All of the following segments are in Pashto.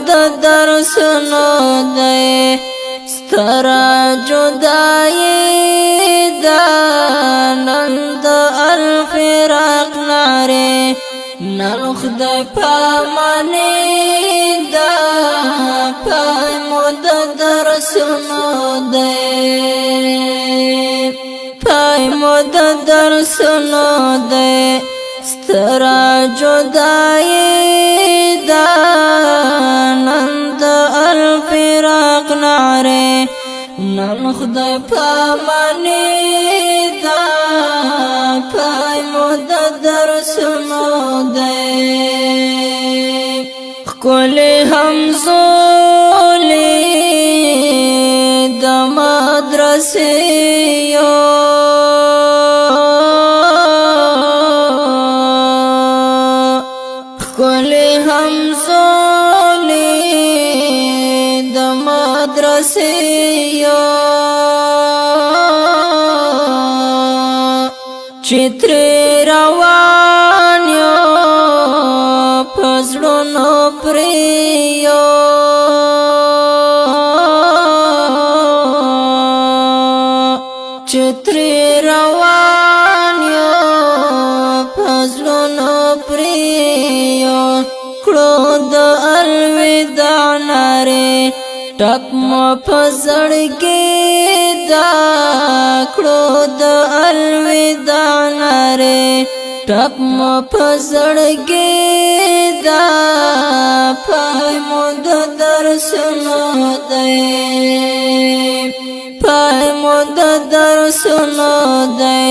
د درسونو دی سترا جدائی دا نن د الفراق نعره نن خدای پامانی دا پای مود درسونو دی پای مود درسونو دی سترا جدائی دا نن د الفراق نعره نن خدای پامانی دا پای مود درسونو دی خکولی همزولی د مدرسیو خکولی همزولی د مدرسیو چتری روان یو پزړونو پریو چتری روان یو پزړونو پریو کړو د الوداع ناره ټک مو پزړګي دا کړو د الوداع ناره ټک مو پزړګي دا پای مو د درسونو دی پای مو د درسونو دی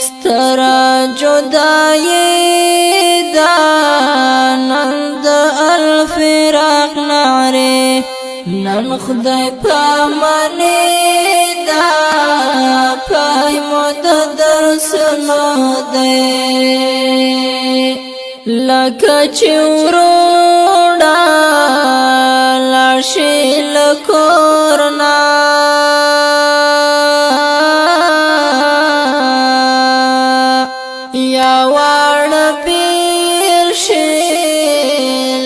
سترا جدائی دا نن د الفراق نعره نن خدای پامانی دا پای مو د درسونو دی لکه چې وروڼه لاړ شي له کورنا یا واړه بېل شي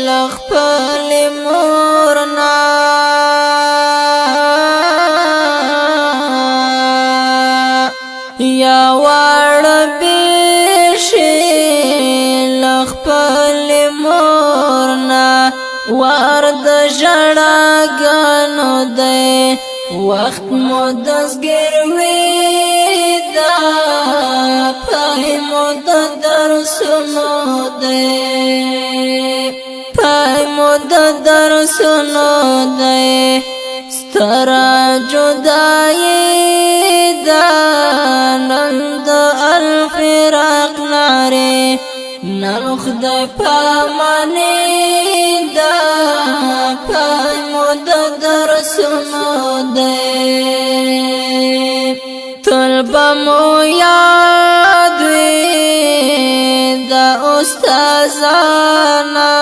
له خپلې مورنا یا واړه بېل شي له خپلې مورنا وار د ژړاګانو دی وخت مو دزګروي دا پای مو د درسونو دی پای مو د درسونو دی سترا جدائی دا نن د الفراق نعره نن خدای پامانی دا پای مو د درسونو دی طلبه مو یاد وي د استادانا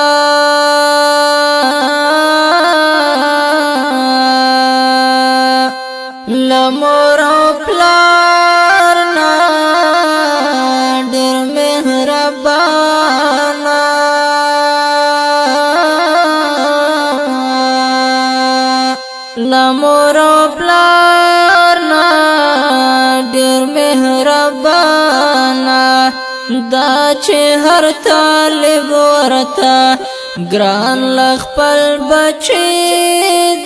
لمور او پلار نا ډېر مهربانا لمور او پلار نا ډېر مهربانا دا چې هر طالب ورته ګران لخپل بچی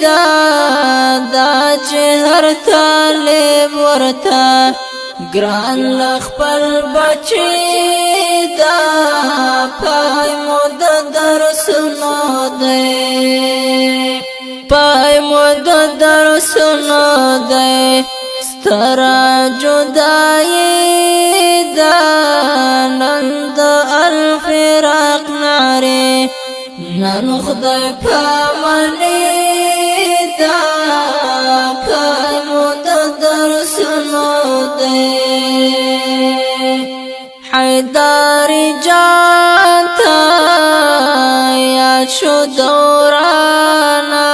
دا چې هر طالب ورته ګران لخپل بچی دا پای مو د درسونو دی پای مو د درسونو دی سترا جدائی دا نن د الفراق نعره نن خدای پامانی دا پای مو د درسونو دی حیدر جان تا یاد شو دورانا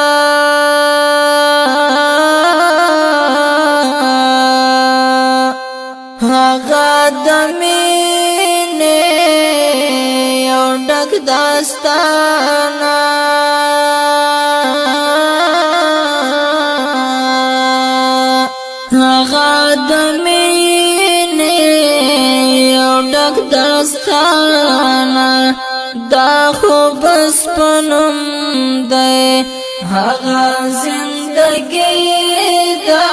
هغه د مینې یو ډک د داستانا هغه د مینې یو ډک داستانا دا خو بس پنوم دی هغه زندگی دا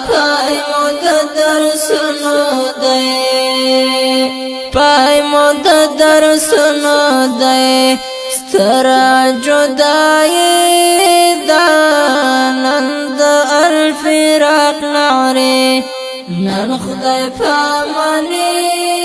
پای مو د درسونو دی پای مو د درسونو دی ستره جدائی دا نن د الفراق نعره نن خدای پامانی